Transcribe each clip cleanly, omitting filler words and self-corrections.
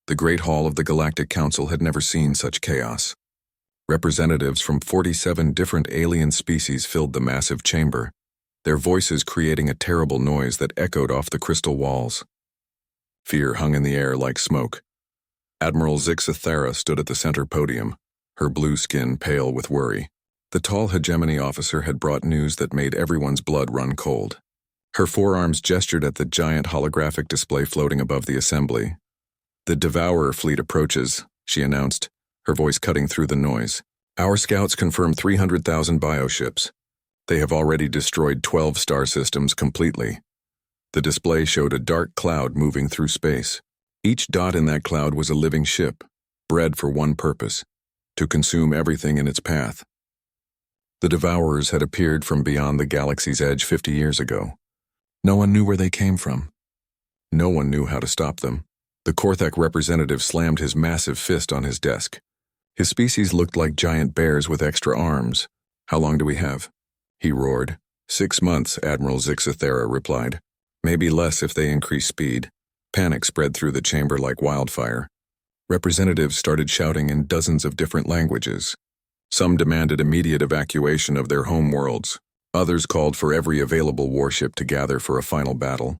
The Great Hall of the Galactic Council had never seen such chaos. Representatives from 47 different alien species filled the massive chamber, their voices creating a terrible noise that echoed off the crystal walls. Fear hung in the air like smoke. Admiral Zixathera stood at the center podium, her blue skin pale with worry. The tall hegemony officer had brought news that made everyone's blood run cold. Her forearms gestured at the giant holographic display floating above the assembly. "The Devourer fleet approaches," she announced, her voice cutting through the noise. "Our scouts confirm 300,000 bioships. They have already destroyed 12 star systems completely." The display showed a dark cloud moving through space. Each dot in that cloud was a living ship, bred for one purpose: to consume everything in its path. The Devourers had appeared from beyond the galaxy's edge 50 years ago. No one knew where they came from. No one knew how to stop them. The Korthak representative slammed his massive fist on his desk. His species looked like giant bears with extra arms. "How long do we have?" he roared. 6 months, Admiral Zixathera replied. "Maybe less if they increase speed." Panic spread through the chamber like wildfire. Representatives started shouting in dozens of different languages. Some demanded immediate evacuation of their home worlds. Others called for every available warship to gather for a final battle.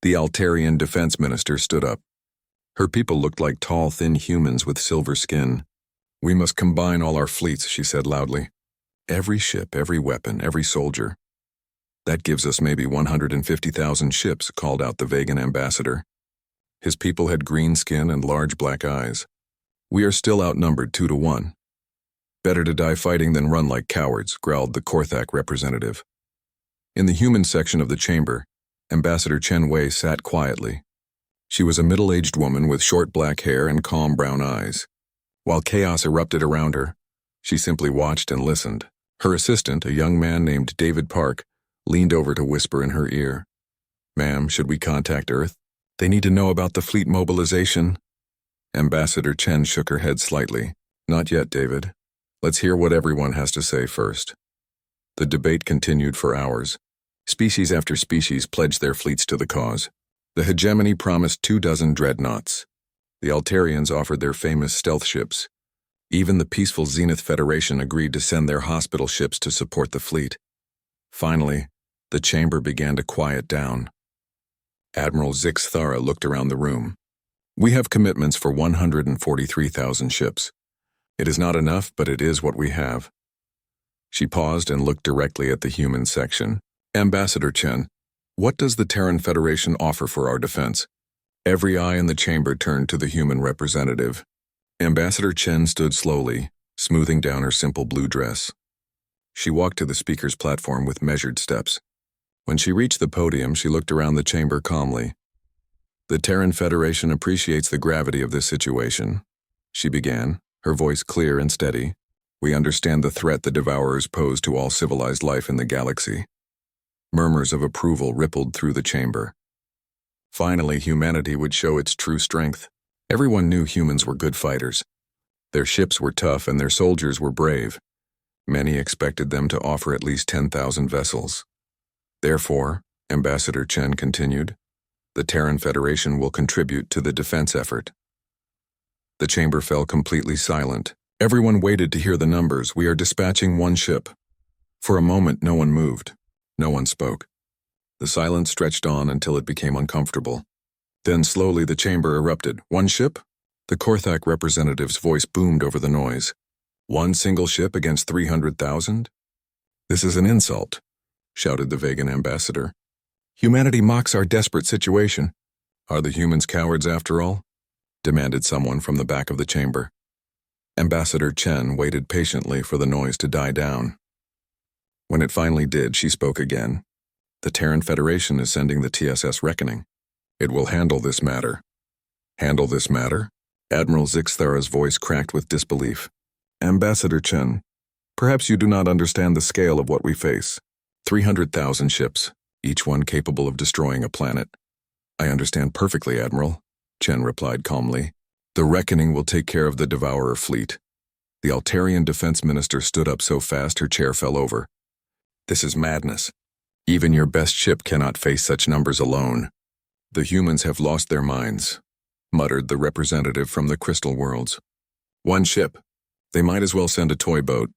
The Altarian defense minister stood up. Her people looked like tall, thin humans with silver skin. "We must combine all our fleets," she said loudly. "Every ship, every weapon, every soldier." "That gives us maybe 150,000 ships," called out the Vegan ambassador. His people had green skin and large black eyes. "We are still outnumbered 2 to 1. "Better to die fighting than run like cowards," growled the Korthak representative. In the human section of the chamber, Ambassador Chen Wei sat quietly. She was a middle-aged woman with short black hair and calm brown eyes. While chaos erupted around her, she simply watched and listened. Her assistant, a young man named David Park, leaned over to whisper in her ear. "Ma'am, should we contact Earth? They need to know about the fleet mobilization." Ambassador Chen shook her head slightly. "Not yet, David. Let's hear what everyone has to say first." The debate continued for hours. Species after species pledged their fleets to the cause. The hegemony promised 24 dreadnoughts. The Altarians offered their famous stealth ships. Even the peaceful Zenith Federation agreed to send their hospital ships to support the fleet. Finally, the chamber began to quiet down. Admiral Zixathera looked around the room. "We have commitments for 143,000 ships. It is not enough, but it is what we have." She paused and looked directly at the human section. "Ambassador Chen, what does the Terran Federation offer for our defense?" Every eye in the chamber turned to the human representative. Ambassador Chen stood slowly, smoothing down her simple blue dress. She walked to the speaker's platform with measured steps. When she reached the podium, she looked around the chamber calmly. "The Terran Federation appreciates the gravity of this situation," she began, her voice clear and steady. "We understand the threat the Devourers pose to all civilized life in the galaxy." Murmurs of approval rippled through the chamber. Finally, humanity would show its true strength. Everyone knew humans were good fighters. Their ships were tough and their soldiers were brave. Many expected them to offer at least 10,000 vessels. Therefore, Ambassador Chen continued, the Terran Federation will contribute to the defense effort. The chamber fell completely silent. Everyone waited to hear the numbers. "We are dispatching 1 ship." For a moment, no one moved. No one spoke. The silence stretched on until it became uncomfortable. Then slowly the chamber erupted. "1 ship?" The Korthak representative's voice boomed over the noise. "1 single ship against 300,000? This is an insult," shouted the Vegan ambassador. "Humanity mocks our desperate situation." "Are the humans cowards after all?" demanded someone from the back of the chamber. Ambassador Chen waited patiently for the noise to die down. When it finally did, she spoke again. "The Terran Federation is sending the TSS Reckoning. It will handle this matter." "Handle this matter?" Admiral Zixathera's voice cracked with disbelief. "Ambassador Chen, perhaps you do not understand the scale of what we face. 300,000 ships, each one capable of destroying a planet." "I understand perfectly, Admiral," Chen replied calmly. "The Reckoning will take care of the Devourer fleet." The Altarian defense minister stood up so fast her chair fell over. "This is madness. Even your best ship cannot face such numbers alone. The humans have lost their minds. muttered the representative from the Crystal Worlds. One ship. They might as well send a toy boat.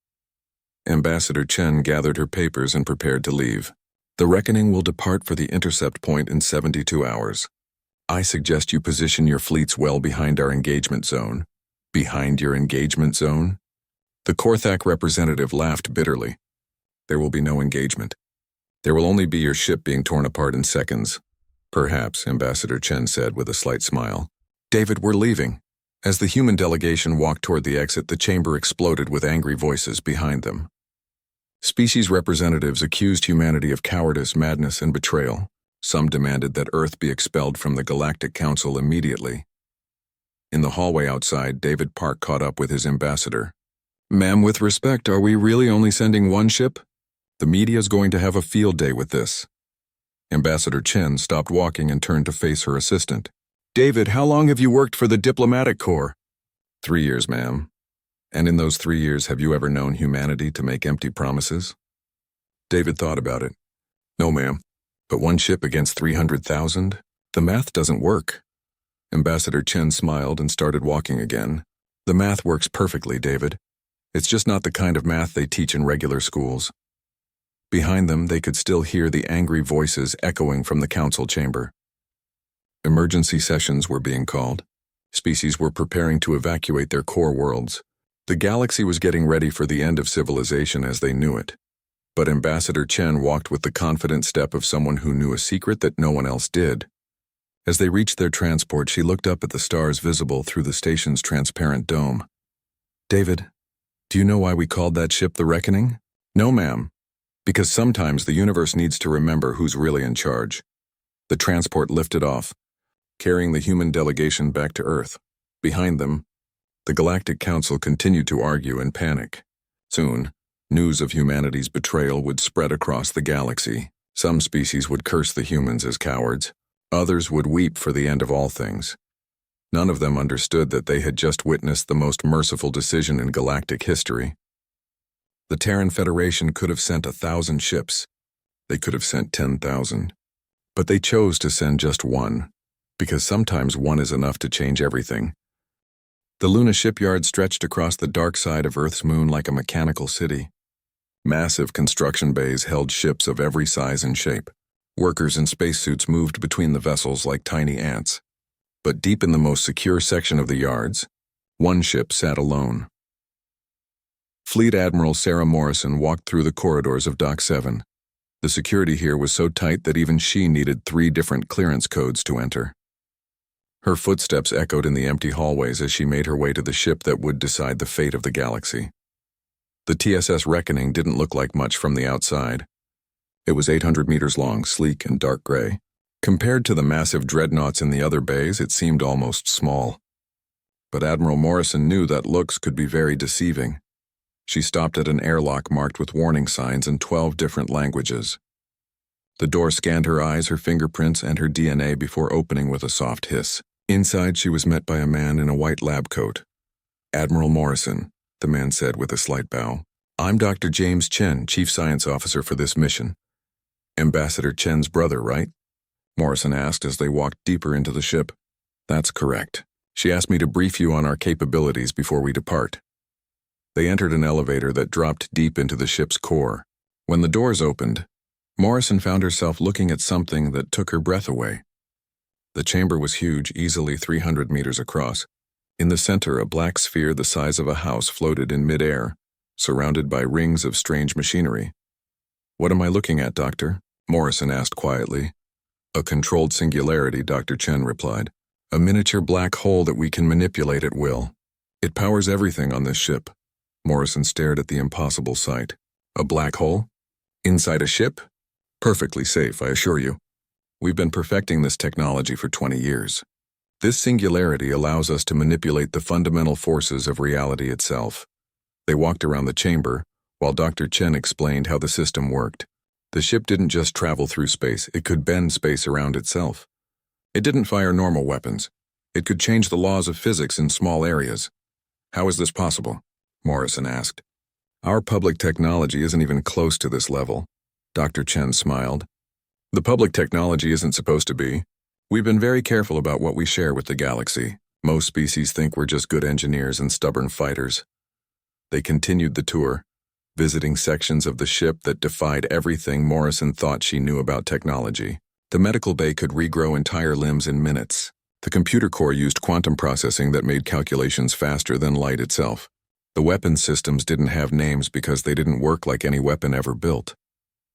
Ambassador Chen gathered her papers and prepared to leave. The Reckoning will depart for the intercept point in 72 hours. I suggest you position your fleets well behind our engagement zone. Behind your engagement zone? The Korthak representative laughed bitterly. There will be no engagement. There will only be your ship being torn apart in seconds. Perhaps, Ambassador Chen said with a slight smile. David, we're leaving. As the human delegation walked toward the exit, the chamber exploded with angry voices behind them. Species representatives accused humanity of cowardice, madness, and betrayal. Some demanded that Earth be expelled from the Galactic Council immediately. In the hallway outside, David Park caught up with his ambassador. Ma'am, with respect, are we really only sending one ship? The media's going to have a field day with this. Ambassador Chen stopped walking and turned to face her assistant. David, how long have you worked for the Diplomatic Corps? 3 years, ma'am. And in those 3 years, have you ever known humanity to make empty promises? David thought about it. No, ma'am. But one ship against 300,000? The math doesn't work. Ambassador Chen smiled and started walking again. The math works perfectly, David. It's just not the kind of math they teach in regular schools. Behind them, they could still hear the angry voices echoing from the council chamber. Emergency sessions were being called. Species were preparing to evacuate their core worlds. The galaxy was getting ready for the end of civilization as they knew it. But Ambassador Chen walked with the confident step of someone who knew a secret that no one else did. As they reached their transport, she looked up at the stars visible through the station's transparent dome. David, do you know why we called that ship the Reckoning? No, ma'am. Because sometimes the universe needs to remember who's really in charge. The transport lifted off, carrying the human delegation back to Earth. Behind them, the Galactic Council continued to argue and panic. Soon, news of humanity's betrayal would spread across the galaxy. Some species would curse the humans as cowards. Others would weep for the end of all things. None of them understood that they had just witnessed the most merciful decision in galactic history. The Terran Federation could have sent 1,000 ships. They could have sent 10,000. But they chose to send just one, because sometimes one is enough to change everything. The Luna shipyard stretched across the dark side of Earth's moon like a mechanical city. Massive construction bays held ships of every size and shape. Workers in spacesuits moved between the vessels like tiny ants. But deep in the most secure section of the yards, one ship sat alone. Fleet Admiral Sarah Morrison walked through the corridors of Dock 7. The security here was so tight that even she needed 3 different clearance codes to enter. Her footsteps echoed in the empty hallways as she made her way to the ship that would decide the fate of the galaxy. The TSS Reckoning didn't look like much from the outside. It was 800 meters long, sleek and dark gray. Compared to the massive dreadnoughts in the other bays, it seemed almost small. But Admiral Morrison knew that looks could be very deceiving. She stopped at an airlock marked with warning signs in 12 different languages. The door scanned her eyes, her fingerprints, and her DNA before opening with a soft hiss. Inside, she was met by a man in a white lab coat. Admiral Morrison, the man said with a slight bow. I'm Dr. James Chen, Chief Science Officer for this mission. Ambassador Chen's brother, right? Morrison asked as they walked deeper into the ship. That's correct. She asked me to brief you on our capabilities before we depart. They entered an elevator that dropped deep into the ship's core. When the doors opened, Morrison found herself looking at something that took her breath away. The chamber was huge, easily 300 meters across. In the center, a black sphere the size of a house floated in midair, surrounded by rings of strange machinery. What am I looking at, Doctor? Morrison asked quietly. A controlled singularity, Dr. Chen replied. A miniature black hole that we can manipulate at will. It powers everything on this ship. Morrison stared at the impossible sight. A black hole? Inside a ship? Perfectly safe, I assure you. We've been perfecting this technology for 20 years. This singularity allows us to manipulate the fundamental forces of reality itself. They walked around the chamber, while Dr. Chen explained how the system worked. The ship didn't just travel through space, it could bend space around itself. It didn't fire normal weapons. It could change the laws of physics in small areas. How is this possible? Morrison asked. Our public technology isn't even close to this level. Dr. Chen smiled. The public technology isn't supposed to be. We've been very careful about what we share with the galaxy. Most species think we're just good engineers and stubborn fighters. They continued the tour, visiting sections of the ship that defied everything Morrison thought she knew about technology. The medical bay could regrow entire limbs in minutes. The computer core used quantum processing that made calculations faster than light itself. The weapons systems didn't have names because they didn't work like any weapon ever built.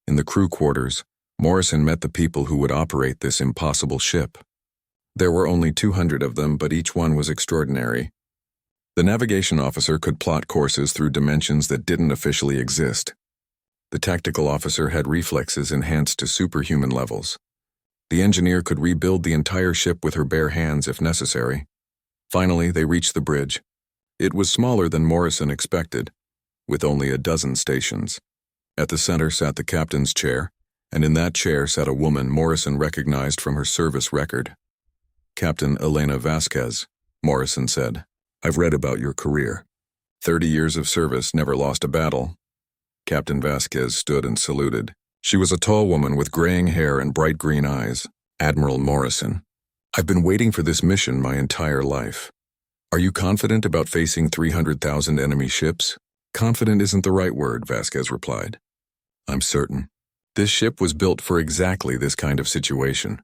In the crew quarters, Morrison met the people who would operate this impossible ship. There were only 200 of them, but each one was extraordinary. The navigation officer could plot courses through dimensions that didn't officially exist. The tactical officer had reflexes enhanced to superhuman levels. The engineer could rebuild the entire ship with her bare hands if necessary. Finally, they reached the bridge. It was smaller than Morrison expected, with only a dozen stations. At the center sat the captain's chair, and in that chair sat a woman Morrison recognized from her service record. Captain Elena Vasquez, Morrison said. I've read about your career. 30 years of service, never lost a battle. Captain Vasquez stood and saluted. She was a tall woman with graying hair and bright green eyes. Admiral Morrison. I've been waiting for this mission my entire life. Are you confident about facing 300,000 enemy ships? Confident isn't the right word, Vasquez replied. I'm certain. This ship was built for exactly this kind of situation.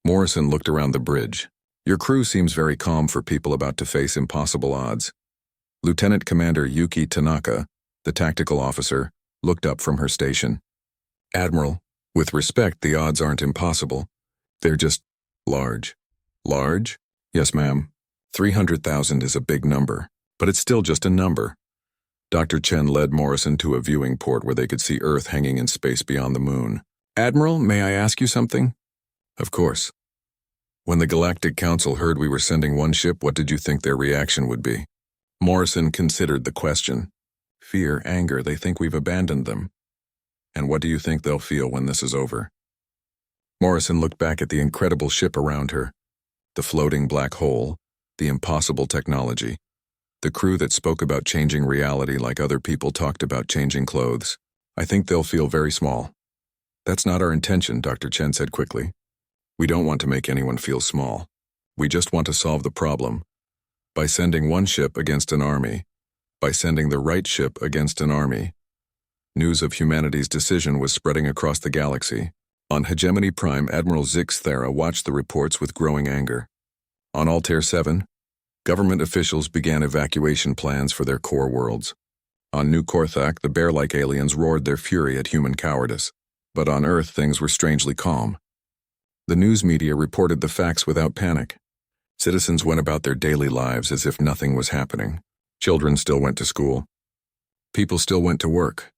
Morrison looked around the bridge. Your crew seems very calm for people about to face impossible odds. Lieutenant Commander Yuki Tanaka, the tactical officer, looked up from her station. Admiral, with respect, the odds aren't impossible. They're just large. Large? Yes, ma'am. 300,000 is a big number, but it's still just a number. Dr. Chen led Morrison to a viewing port where they could see Earth hanging in space beyond the moon. Admiral, may I ask you something? Of course. When the Galactic Council heard we were sending one ship, what did you think their reaction would be? Morrison considered the question. Fear, anger, they think we've abandoned them. And what do you think they'll feel when this is over? Morrison looked back at the incredible ship around her. The floating black hole, the impossible technology, the crew that spoke about changing reality like other people talked about changing clothes. I think they'll feel very small. That's not our intention, Dr. Chen said quickly. We don't want to make anyone feel small. We just want to solve the problem. By sending one ship against an army. By sending the right ship against an army. News of humanity's decision was spreading across the galaxy. On Hegemony Prime, Admiral Zix Thera watched the reports with growing anger. On Altair 7, government officials began evacuation plans for their core worlds. On New Korthak, the bear-like aliens roared their fury at human cowardice. But on Earth, things were strangely calm. The news media reported the facts without panic. Citizens went about their daily lives as if nothing was happening. Children still went to school. People still went to work.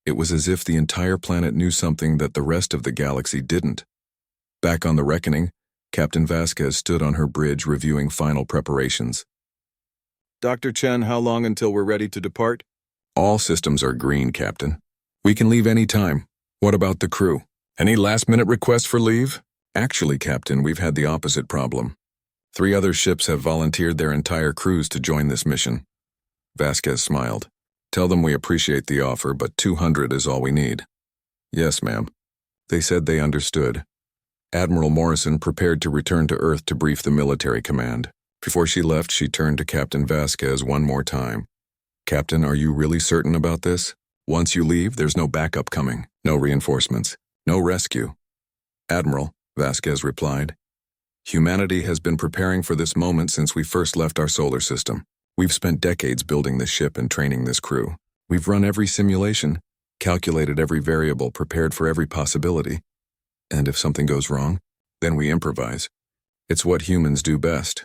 It was as if the entire planet knew something that the rest of the galaxy didn't. Back on the Reckoning, Captain Vasquez stood on her bridge reviewing final preparations. Dr. Chen, how long until we're ready to depart? All systems are green, Captain. We can leave any time. What about the crew? Any last-minute requests for leave? Actually, Captain, we've had the opposite problem. 3 other ships have volunteered their entire crews to join this mission. Vasquez smiled. Tell them we appreciate the offer, but 200 is all we need. Yes, ma'am. They said they understood. Admiral Morrison prepared to return to Earth to brief the military command. Before she left, she turned to Captain Vasquez one more time. Captain, are you really certain about this? Once you leave, there's no backup coming, no reinforcements, no rescue. Admiral, Vasquez replied, humanity has been preparing for this moment since we first left our solar system. We've spent decades building this ship and training this crew. We've run every simulation, calculated every variable, prepared for every possibility. And if something goes wrong, then we improvise. It's what humans do best.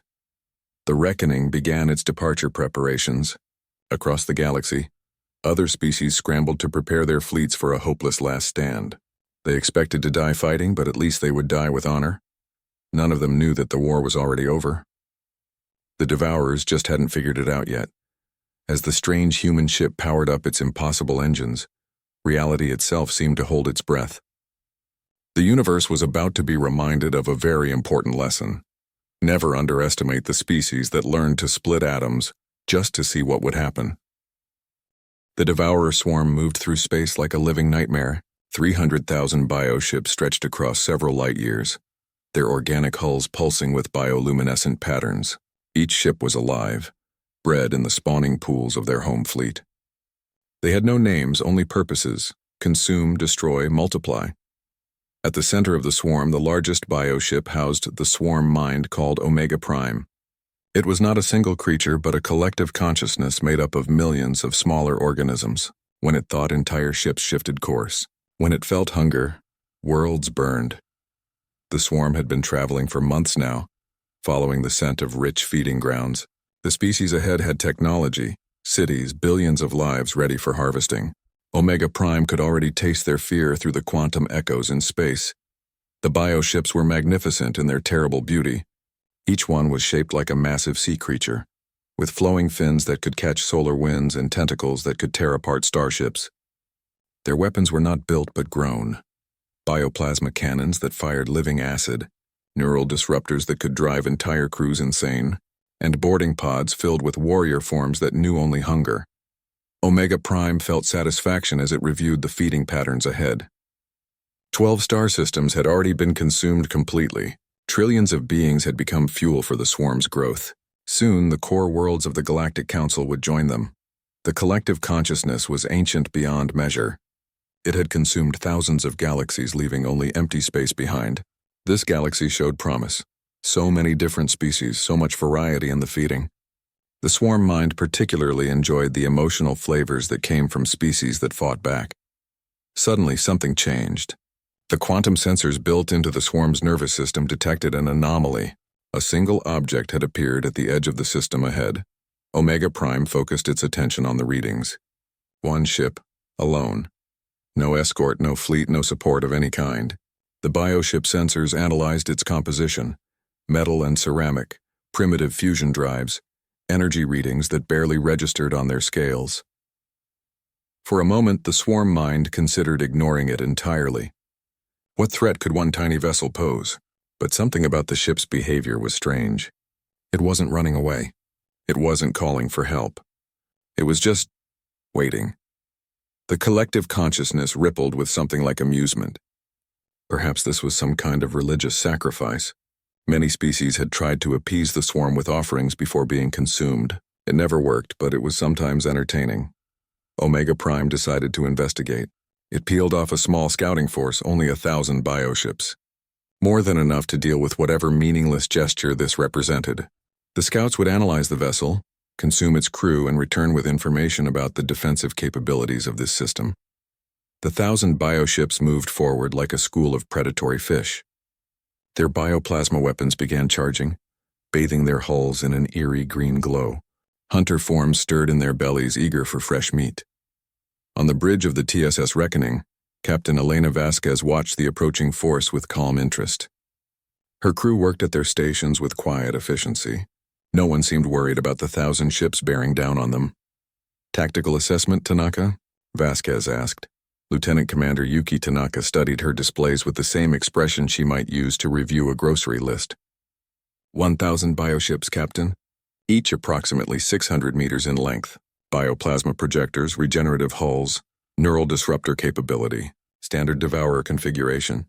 The Reckoning began its departure preparations. Across the galaxy, other species scrambled to prepare their fleets for a hopeless last stand. They expected to die fighting, but at least they would die with honor. None of them knew that the war was already over. The Devourers just hadn't figured it out yet. As the strange human ship powered up its impossible engines, reality itself seemed to hold its breath. The universe was about to be reminded of a very important lesson. Never underestimate the species that learned to split atoms just to see what would happen. The Devourer swarm moved through space like a living nightmare. 300,000 bioships stretched across several light years. their organic hulls pulsing with bioluminescent patterns. Each ship was alive, bred in the spawning pools of their home fleet. They had no names, only purposes: consume, destroy, multiply. At the center of the swarm, the largest bioship housed the swarm mind called Omega Prime. It was not a single creature, but a collective consciousness made up of millions of smaller organisms. When it thought, entire ships shifted course. When it felt hunger, worlds burned. The swarm had been traveling for months now, following the scent of rich feeding grounds. The species ahead had technology, cities, billions of lives ready for harvesting. Omega Prime could already taste their fear through the quantum echoes in space. The bioships were magnificent in their terrible beauty. Each one was shaped like a massive sea creature, with flowing fins that could catch solar winds and tentacles that could tear apart starships. Their weapons were not built but grown. Bioplasma cannons that fired living acid, neural disruptors that could drive entire crews insane, and boarding pods filled with warrior forms that knew only hunger. Omega Prime felt satisfaction as it reviewed the feeding patterns ahead. 12 star systems had already been consumed completely. Trillions of beings had become fuel for the swarm's growth. Soon, the core worlds of the Galactic Council would join them. The collective consciousness was ancient beyond measure. It had consumed thousands of galaxies, leaving only empty space behind. This galaxy showed promise. So many different species, so much variety in the feeding. The swarm mind particularly enjoyed the emotional flavors that came from species that fought back. Suddenly, something changed. The quantum sensors built into the swarm's nervous system detected an anomaly. A single object had appeared at the edge of the system ahead. Omega Prime focused its attention on the readings. One ship, alone. No escort, no fleet, no support of any kind. The bioship sensors analyzed its composition: metal and ceramic, primitive fusion drives, energy readings that barely registered on their scales. For a moment, the swarm mind considered ignoring it entirely. What threat could one tiny vessel pose? But something about the ship's behavior was strange. It wasn't running away. It wasn't calling for help. It was just waiting. The collective consciousness rippled with something like amusement. Perhaps this was some kind of religious sacrifice. Many species had tried to appease the swarm with offerings before being consumed. It never worked, but it was sometimes entertaining. Omega Prime decided to investigate. It peeled off a small scouting force, only 1,000 bioships. More than enough to deal with whatever meaningless gesture this represented. The scouts would analyze the vessel, consume its crew, and return with information about the defensive capabilities of this system. The 1,000 bioships moved forward like a school of predatory fish. Their bioplasma weapons began charging, bathing their hulls in an eerie green glow. Hunter forms stirred in their bellies, eager for fresh meat. On the bridge of the TSS Reckoning, Captain Elena Vasquez watched the approaching force with calm interest. Her crew worked at their stations with quiet efficiency. No one seemed worried about the 1,000 ships bearing down on them. "Tactical assessment, Tanaka?" Vasquez asked. Lieutenant Commander Yuki Tanaka studied her displays with the same expression she might use to review a grocery list. 1,000 bioships, Captain, each approximately 600 meters in length. Bioplasma projectors, regenerative hulls, neural disruptor capability, standard devourer configuration,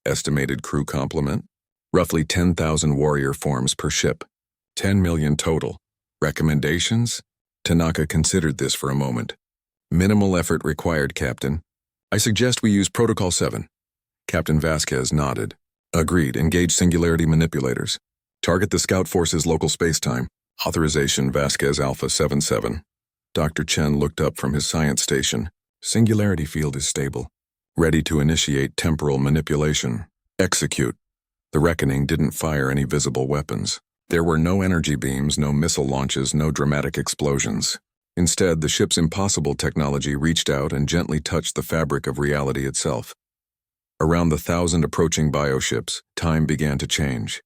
estimated crew complement, roughly 10,000 warrior forms per ship, 10 million total. Recommendations? Tanaka considered this for a moment. Minimal effort required, Captain. I suggest we use Protocol 7. Captain Vasquez nodded. Agreed. Engage singularity manipulators. Target the scout force's local spacetime. Authorization Vasquez Alpha 77. Dr. Chen looked up from his science station. Singularity field is stable. Ready to initiate temporal manipulation. Execute. The Reckoning didn't fire any visible weapons. There were no energy beams, no missile launches, no dramatic explosions. Instead, the ship's impossible technology reached out and gently touched the fabric of reality itself. Around the 1,000 approaching bioships, time began to change.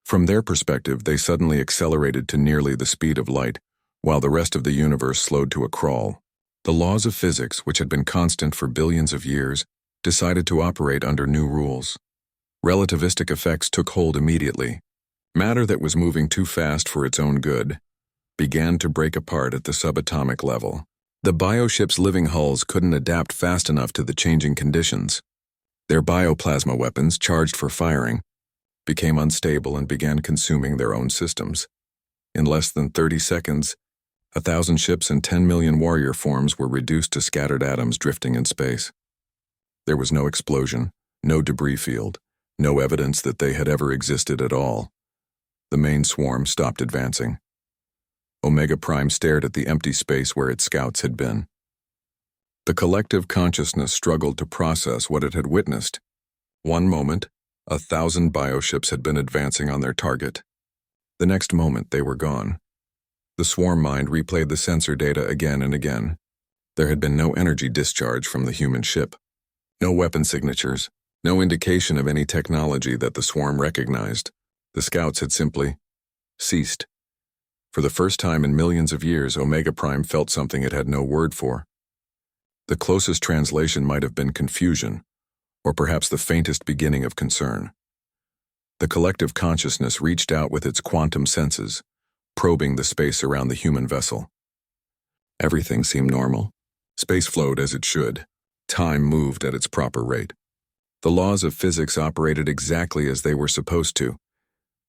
From their perspective, they suddenly accelerated to nearly the speed of light, while the rest of the universe slowed to a crawl. The laws of physics, which had been constant for billions of years, decided to operate under new rules. Relativistic effects took hold immediately. Matter that was moving too fast for its own good began to break apart at the subatomic level. The bioships' living hulls couldn't adapt fast enough to the changing conditions. Their bioplasma weapons, charged for firing, became unstable and began consuming their own systems. In less than 30 seconds, 1,000 ships and 10 million warrior forms were reduced to scattered atoms drifting in space. There was no explosion, no debris field, no evidence that they had ever existed at all. The main swarm stopped advancing. Omega Prime stared at the empty space where its scouts had been. The collective consciousness struggled to process what it had witnessed. One moment, 1,000 bioships had been advancing on their target. The next moment, they were gone. The swarm mind replayed the sensor data again and again. There had been no energy discharge from the human ship, no weapon signatures, no indication of any technology that the swarm recognized. The scouts had simply ceased. For the first time in millions of years, Omega Prime felt something it had no word for. The closest translation might have been confusion, or perhaps the faintest beginning of concern. The collective consciousness reached out with its quantum senses, probing the space around the human vessel. Everything seemed normal. Space flowed as it should. Time moved at its proper rate. The laws of physics operated exactly as they were supposed to,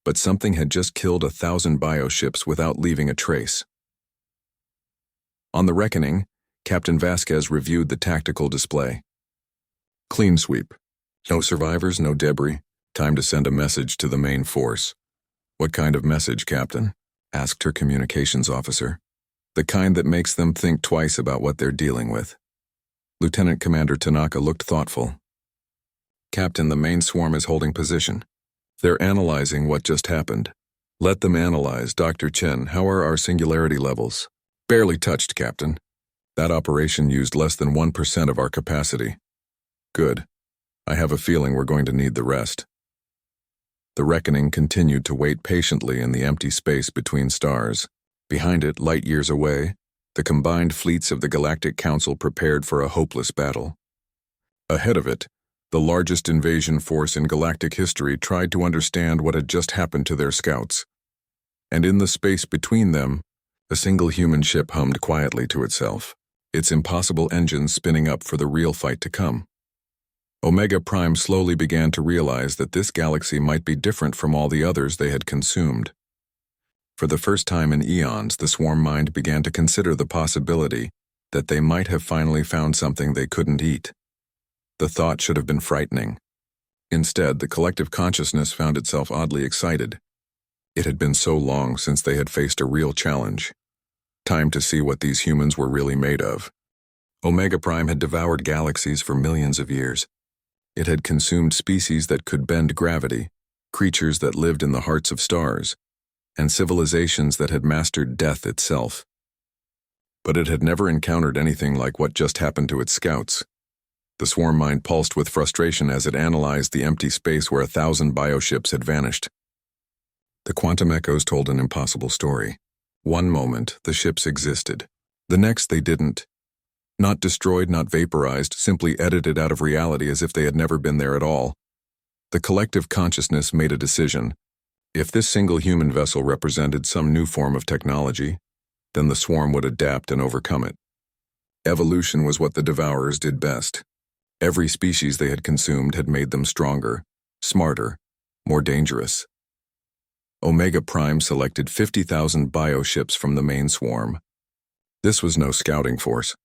but something had just killed 1,000 bioships without leaving a trace. On the reckoning, Captain Vasquez reviewed the tactical display. Clean sweep. No survivors, no debris. Time to send a message to the main force. What kind of message, Captain? Asked her communications officer. The kind that makes them think twice about what they're dealing with. Lieutenant Commander Tanaka looked thoughtful. Captain, the main swarm is holding position. They're analyzing what just happened. Let them analyze. Dr. Chen, how are our singularity levels? Barely touched, Captain. That operation used less than 1% of our capacity. Good. I have a feeling we're going to need the rest. The reckoning continued to wait patiently in the empty space between stars. Behind it, light years away, the combined fleets of the Galactic Council prepared for a hopeless battle. Ahead of it, the largest invasion force in galactic history tried to understand what had just happened to their scouts. And in the space between them, a single human ship hummed quietly to itself, its impossible engines spinning up for the real fight to come. Omega Prime slowly began to realize that this galaxy might be different from all the others they had consumed. For the first time in eons, the swarm mind began to consider the possibility that they might have finally found something they couldn't eat. The thought should have been frightening. Instead, the collective consciousness found itself oddly excited. It had been so long since they had faced a real challenge. Time to see what these humans were really made of. Omega Prime had devoured galaxies for millions of years. It had consumed species that could bend gravity, creatures that lived in the hearts of stars, and civilizations that had mastered death itself. But it had never encountered anything like what just happened to its scouts. The swarm mind pulsed with frustration as it analyzed the empty space where 1,000 bioships had vanished. The quantum echoes told an impossible story. One moment, the ships existed. The next, they didn't. Not destroyed, not vaporized, simply edited out of reality as if they had never been there at all. The collective consciousness made a decision. If this single human vessel represented some new form of technology, then the swarm would adapt and overcome it. Evolution was what the devourers did best. Every species they had consumed had made them stronger, smarter, more dangerous. Omega Prime selected 50,000 bioships from the main swarm. This was no scouting force.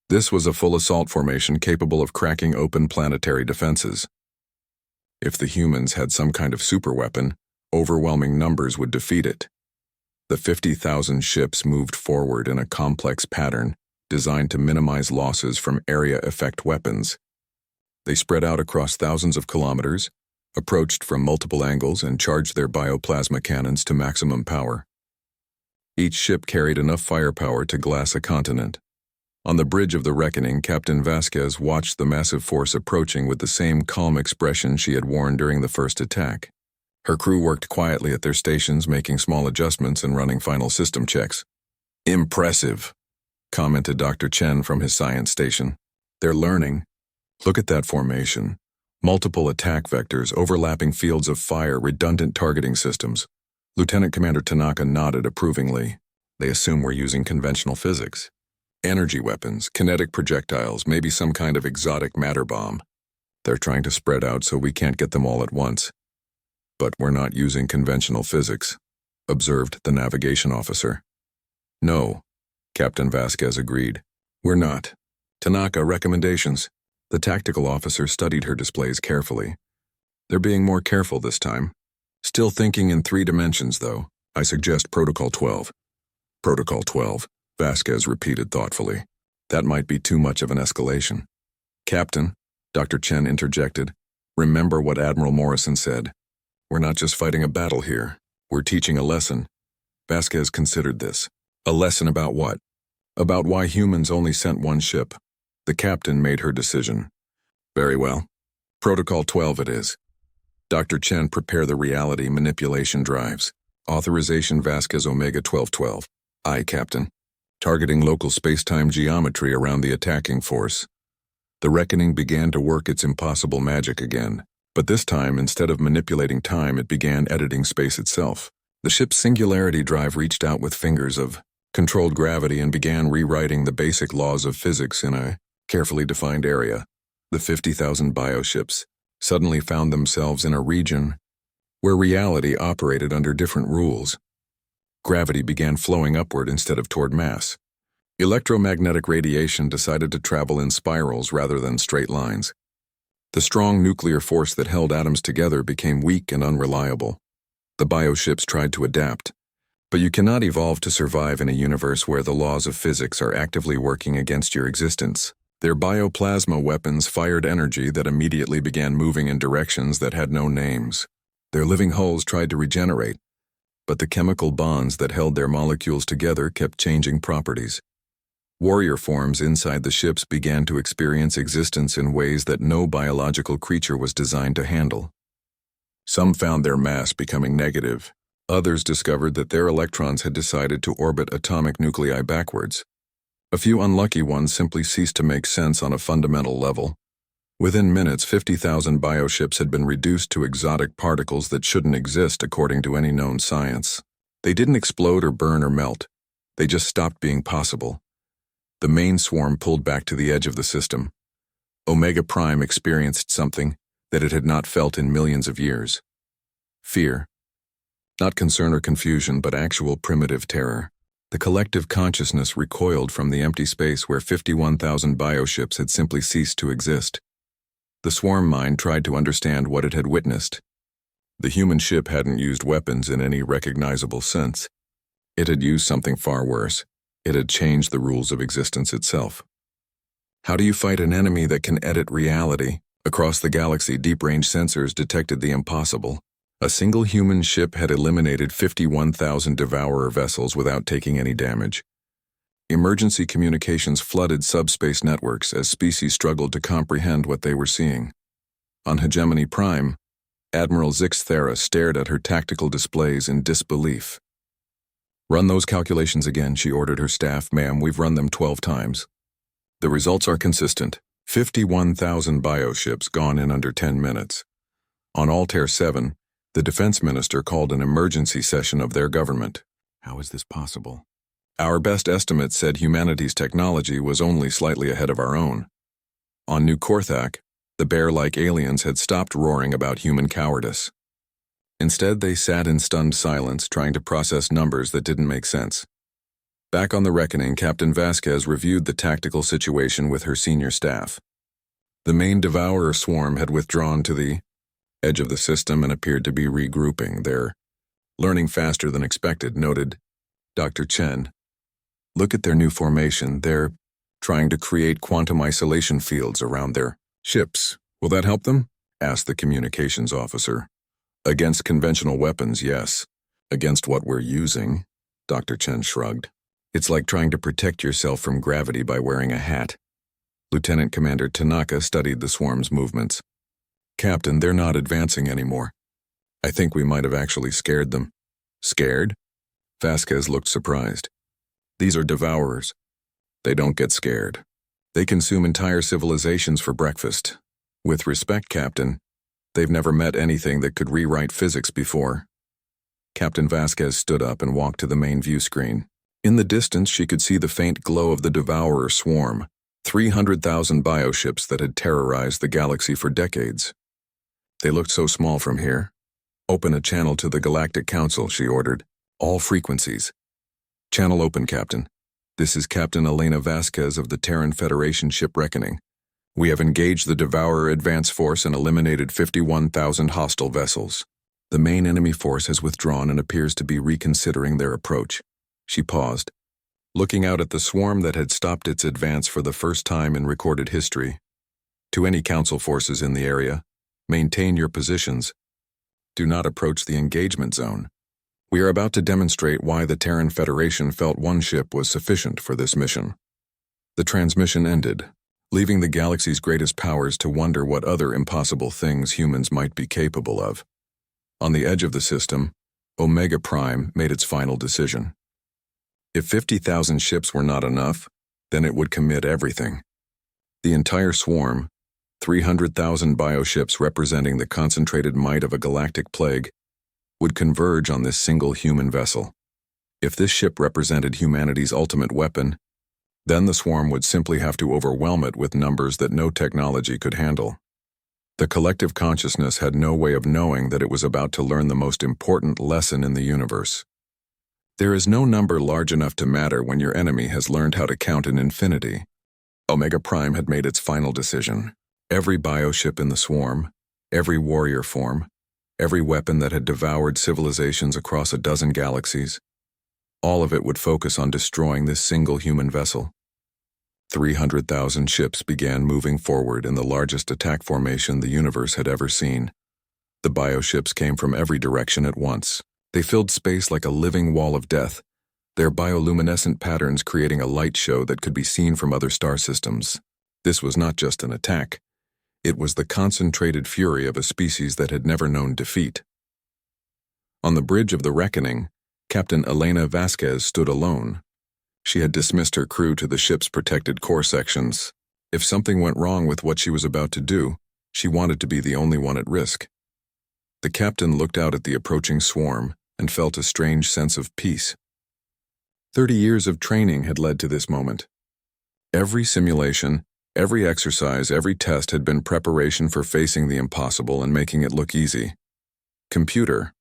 This was a full assault formation capable of cracking open planetary defenses. If the humans had some kind of superweapon, overwhelming numbers would defeat it. The 50,000 ships moved forward in a complex pattern designed to minimize losses from area effect weapons. They spread out across thousands of kilometers, approached from multiple angles, and charged their bioplasma cannons to maximum power. Each ship carried enough firepower to glass a continent. On the bridge of the reckoning, Captain Vasquez watched the massive force approaching with the same calm expression she had worn during the first attack. Her crew worked quietly at their stations, making small adjustments and running final system checks. "Impressive," commented Dr. Chen from his science station. "They're learning. Look at that formation. Multiple attack vectors, overlapping fields of fire, redundant targeting systems." Lieutenant Commander Tanaka nodded approvingly. "They assume we're using conventional physics. Energy weapons, kinetic projectiles, maybe some kind of exotic matter bomb. They're trying to spread out so we can't get them all at once. But we're not using conventional physics, observed the navigation officer. No, Captain Vasquez agreed. We're not. Tanaka, recommendations. The tactical officer studied her displays carefully. They're being more careful this time. Still thinking in 3 dimensions, though. I suggest Protocol 12. Protocol 12, Vasquez repeated thoughtfully. That might be too much of an escalation. Captain, Dr. Chen interjected, remember what Admiral Morrison said. We're not just fighting a battle here. We're teaching a lesson. Vasquez considered this. A lesson about what? About why humans only sent one ship. The captain made her decision. Very well. Protocol 12 it is. Dr. Chen, prepare the reality manipulation drives. Authorization Vasquez Omega 1212. Aye, Captain. Targeting local space-time geometry around the attacking force. The reckoning began to work its impossible magic again, but this time, instead of manipulating time, it began editing space itself. The ship's singularity drive reached out with fingers of controlled gravity and began rewriting the basic laws of physics in a carefully defined area. The 50,000 bioships suddenly found themselves in a region where reality operated under different rules. Gravity began flowing upward instead of toward mass. Electromagnetic radiation decided to travel in spirals rather than straight lines. The strong nuclear force that held atoms together became weak and unreliable. The bioships tried to adapt, but you cannot evolve to survive in a universe where the laws of physics are actively working against your existence. Their bioplasma weapons fired energy that immediately began moving in directions that had no names. Their living hulls tried to regenerate, but the chemical bonds that held their molecules together kept changing properties. Warrior forms inside the ships began to experience existence in ways that no biological creature was designed to handle. Some found their mass becoming negative. Others discovered that their electrons had decided to orbit atomic nuclei backwards. A few unlucky ones simply ceased to make sense on a fundamental level. Within minutes, 50,000 bioships had been reduced to exotic particles that shouldn't exist according to any known science. They didn't explode or burn or melt. They just stopped being possible. The main swarm pulled back to the edge of the system. Omega Prime experienced something that it had not felt in millions of years. Fear. Not concern or confusion, but actual primitive terror. The collective consciousness recoiled from the empty space where 51,000 bioships had simply ceased to exist. The swarm mind tried to understand what it had witnessed. The human ship hadn't used weapons in any recognizable sense. It had used something far worse. It had changed the rules of existence itself. How do you fight an enemy that can edit reality? Across the galaxy, deep-range sensors detected the impossible. A single human ship had eliminated 51,000 devourer vessels without taking any damage. Emergency communications flooded subspace networks as species struggled to comprehend what they were seeing. On Hegemony Prime, Admiral Zixthera stared at her tactical displays in disbelief. Run those calculations again, she ordered her staff. Ma'am, we've run them 12 times. The results are consistent. 51,000 bioships gone in under 10 minutes. On Altair 7, the defense minister called an emergency session of their government. How is this possible? Our best estimate said humanity's technology was only slightly ahead of our own. On New Korthak, the bear-like aliens had stopped roaring about human cowardice. Instead, they sat in stunned silence, trying to process numbers that didn't make sense. Back on the Reckoning, Captain Vasquez reviewed the tactical situation with her senior staff. The main devourer swarm had withdrawn to the edge of the system and appeared to be regrouping. They're learning faster than expected, noted Dr. Chen. Look at their new formation. They're trying to create quantum isolation fields around their ships. Will that help them? Asked the communications officer. Against conventional weapons, yes. Against what we're using, Dr. Chen shrugged. It's like trying to protect yourself from gravity by wearing a hat. Lieutenant Commander Tanaka studied the swarm's movements. Captain, they're not advancing anymore. I think we might have actually scared them. Scared? Vasquez looked surprised. These are devourers. They don't get scared. They consume entire civilizations for breakfast. With respect, Captain, they've never met anything that could rewrite physics before. Captain Vasquez stood up and walked to the main view screen. In the distance, she could see the faint glow of the devourer swarm, 300,000 bioships that had terrorized the galaxy for decades. They looked so small from here. Open a channel to the Galactic Council, she ordered. All frequencies. Channel open, Captain. This is Captain Elena Vasquez of the Terran Federation ship Reckoning. We have engaged the Devourer advance force and eliminated 51,000 hostile vessels. The main enemy force has withdrawn and appears to be reconsidering their approach. She paused, looking out at the swarm that had stopped its advance for the first time in recorded history. To any Council forces in the area, maintain your positions. Do not approach the engagement zone. We are about to demonstrate why the Terran Federation felt one ship was sufficient for this mission. The transmission ended, leaving the galaxy's greatest powers to wonder what other impossible things humans might be capable of. On the edge of the system, Omega Prime made its final decision. If 50,000 ships were not enough, then it would commit everything. The entire swarm, 300,000 bioships representing the concentrated might of a galactic plague, would converge on this single human vessel. If this ship represented humanity's ultimate weapon, then the swarm would simply have to overwhelm it with numbers that no technology could handle. The collective consciousness had no way of knowing that it was about to learn the most important lesson in the universe. There is no number large enough to matter when your enemy has learned how to count in infinity. Omega Prime had made its final decision. Every bioship in the swarm, every warrior form, every weapon that had devoured civilizations across a dozen galaxies, all of it would focus on destroying this single human vessel. 300,000 ships began moving forward in the largest attack formation the universe had ever seen. The bioships came from every direction at once. They filled space like a living wall of death, their bioluminescent patterns creating a light show that could be seen from other star systems. This was not just an attack. It was the concentrated fury of a species that had never known defeat. On the bridge of the Reckoning, Captain Elena Vasquez stood alone. She had dismissed her crew to the ship's protected core sections. If something went wrong with what she was about to do, she wanted to be the only one at risk. The captain looked out at the approaching swarm and felt a strange sense of peace. 30 years of training had led to this moment. Every simulation, every exercise, every test had been preparation for facing the impossible and making it look easy. Computer,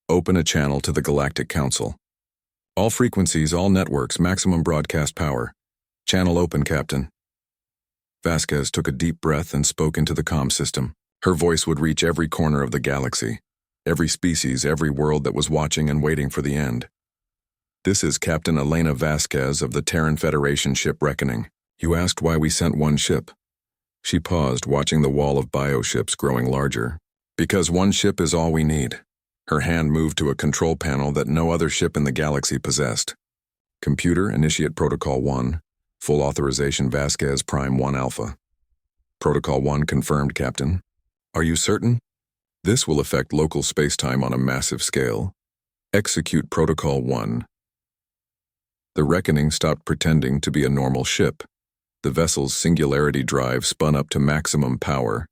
open a channel to the Galactic Council. All frequencies, all networks, maximum broadcast power. Channel open, Captain. Vasquez took a deep breath and spoke into the comm system. Her voice would reach every corner of the galaxy, every species, every world that was watching and waiting for the end. This is Captain Elena Vasquez of the Terran Federation ship Reckoning. You asked why we sent one ship. She paused, watching the wall of bioships growing larger. Because one ship is all we need. Her hand moved to a control panel that no other ship in the galaxy possessed. Computer, initiate Protocol 1. Full authorization Vasquez Prime 1 Alpha. Protocol 1 confirmed, Captain. Are you certain? This will affect local spacetime on a massive scale. Execute Protocol 1. The Reckoning stopped pretending to be a normal ship. The vessel's singularity drive spun up to maximum power,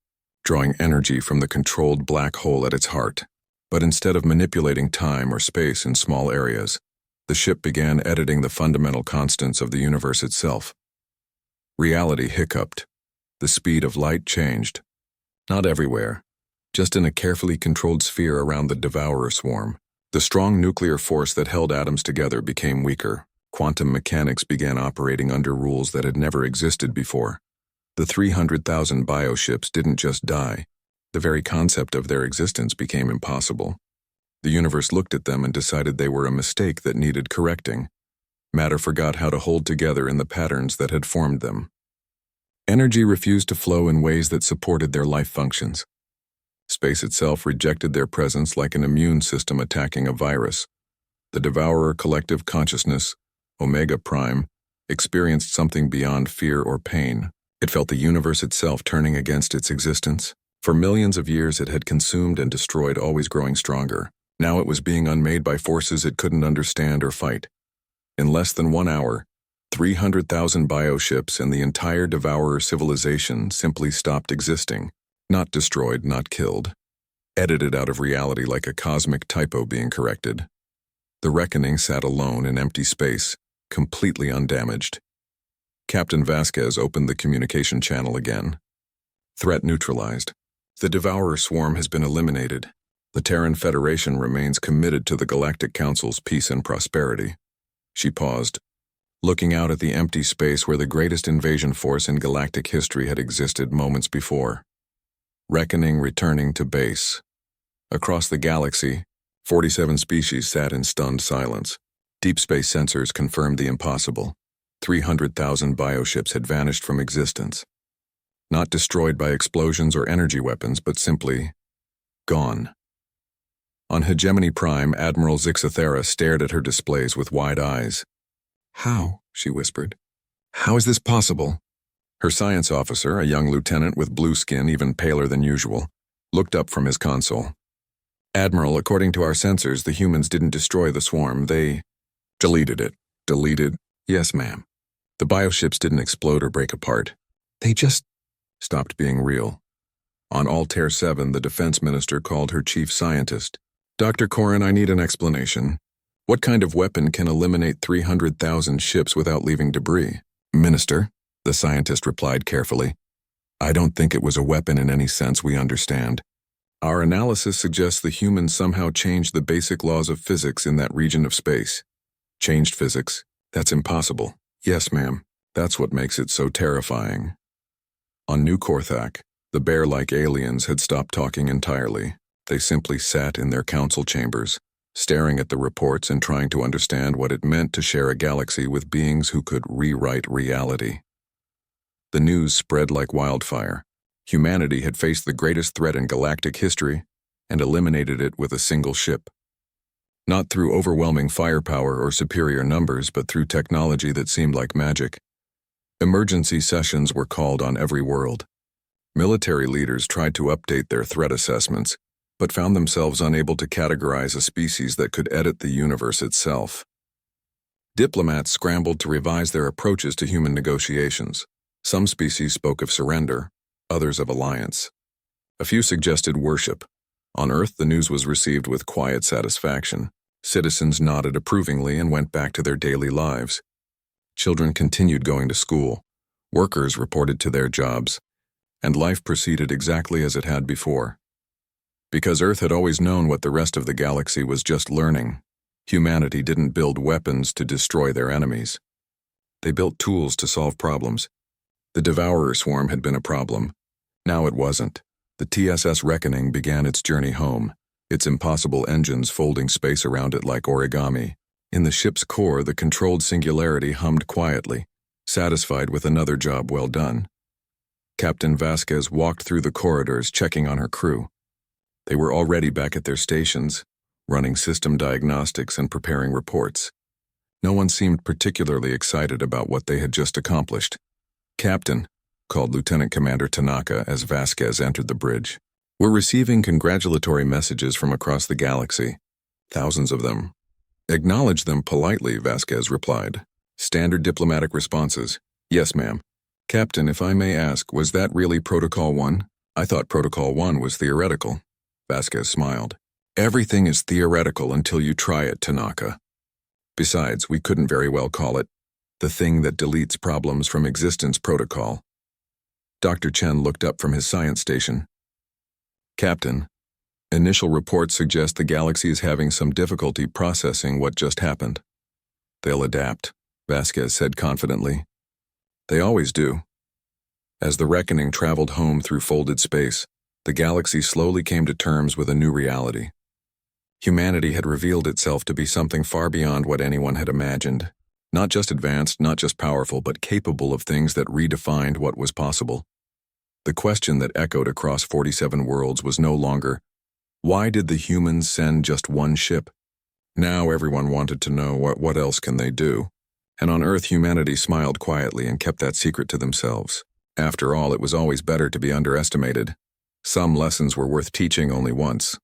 drawing energy from the controlled black hole at its heart. But instead of manipulating time or space in small areas, the ship began editing the fundamental constants of the universe itself. Reality hiccuped. The speed of light changed. Not everywhere, just in a carefully controlled sphere around the Devourer swarm. The strong nuclear force that held atoms together became weaker. Quantum mechanics began operating under rules that had never existed before. The 300,000 bioships didn't just die. The very concept of their existence became impossible. The universe looked at them and decided they were a mistake that needed correcting. Matter forgot how to hold together in the patterns that had formed them. Energy refused to flow in ways that supported their life functions. Space itself rejected their presence like an immune system attacking a virus. The Devourer collective consciousness, Omega Prime, experienced something beyond fear or pain. It felt the universe itself turning against its existence. For millions of years it had consumed and destroyed, always growing stronger. Now it was being unmade by forces it couldn't understand or fight. In less than 1 hour, 300,000 bioships and the entire Devourer civilization simply stopped existing. Not destroyed, not killed. Edited out of reality like a cosmic typo being corrected. The Reckoning sat alone in empty space, completely undamaged. Captain Vasquez opened the communication channel again. Threat neutralized. The Devourer swarm has been eliminated. The Terran Federation remains committed to the Galactic Council's peace and prosperity. She paused, looking out at the empty space where the greatest invasion force in galactic history had existed moments before. Reckoning returning to base. Across the galaxy, 47 species sat in stunned silence. Deep space sensors confirmed the impossible. 300,000 bioships had vanished from existence. Not destroyed by explosions or energy weapons, but simply gone. On Hegemony Prime, Admiral Zixathera stared at her displays with wide eyes. "How?" she whispered. "How is this possible?" Her science officer, a young lieutenant with blue skin even paler than usual, looked up from his console. "Admiral, according to our sensors, the humans didn't destroy the swarm, they deleted it." "Deleted?" "Yes, ma'am. The bioships didn't explode or break apart. They just stopped being real." On Altair 7, the defense minister called her chief scientist. "Dr. Corin, I need an explanation. What kind of weapon can eliminate 300,000 ships without leaving debris?" "Minister," the scientist replied carefully, "I don't think it was a weapon in any sense we understand. Our analysis suggests the humans somehow changed the basic laws of physics in that region of space." "Changed physics? That's impossible." "Yes, ma'am. That's what makes it so terrifying." On New Korthak, the bear-like aliens had stopped talking entirely. They simply sat in their council chambers, staring at the reports and trying to understand what it meant to share a galaxy with beings who could rewrite reality. The news spread like wildfire. Humanity had faced the greatest threat in galactic history and eliminated it with a single ship. Not through overwhelming firepower or superior numbers, but through technology that seemed like magic. Emergency sessions were called on every world. Military leaders tried to update their threat assessments, but found themselves unable to categorize a species that could edit the universe itself. Diplomats scrambled to revise their approaches to human negotiations. Some species spoke of surrender, others of alliance. A few suggested worship. On Earth, the news was received with quiet satisfaction. Citizens nodded approvingly and went back to their daily lives. Children continued going to school. Workers reported to their jobs. And life proceeded exactly as it had before. Because Earth had always known what the rest of the galaxy was just learning, humanity didn't build weapons to destroy their enemies. They built tools to solve problems. The Devourer swarm had been a problem. Now it wasn't. The TSS Reckoning began its journey home, its impossible engines folding space around it like origami. In the ship's core, the controlled singularity hummed quietly, satisfied with another job well done. Captain Vasquez walked through the corridors, checking on her crew. They were already back at their stations, running system diagnostics and preparing reports. No one seemed particularly excited about what they had just accomplished. "Captain," called Lieutenant Commander Tanaka as Vasquez entered the bridge. "We're receiving congratulatory messages from across the galaxy. Thousands of them." "Acknowledge them politely," Vasquez replied. "Standard diplomatic responses." "Yes, ma'am." "Captain, if I may ask, was that really Protocol 1? I thought Protocol 1 was theoretical." Vasquez smiled. "Everything is theoretical until you try it, Tanaka. Besides, we couldn't very well call it the thing that deletes problems from existence protocol." Dr. Chen looked up from his science station. "Captain, initial reports suggest the galaxy is having some difficulty processing what just happened." "They'll adapt," Vasquez said confidently. "They always do." As the Reckoning traveled home through folded space, the galaxy slowly came to terms with a new reality. Humanity had revealed itself to be something far beyond what anyone had imagined. Not just advanced, not just powerful, but capable of things that redefined what was possible. The question that echoed across 47 worlds was no longer, why did the humans send just one ship? Now everyone wanted to know what else can they do. And on Earth, humanity smiled quietly and kept that secret to themselves. After all, it was always better to be underestimated. Some lessons were worth teaching only once.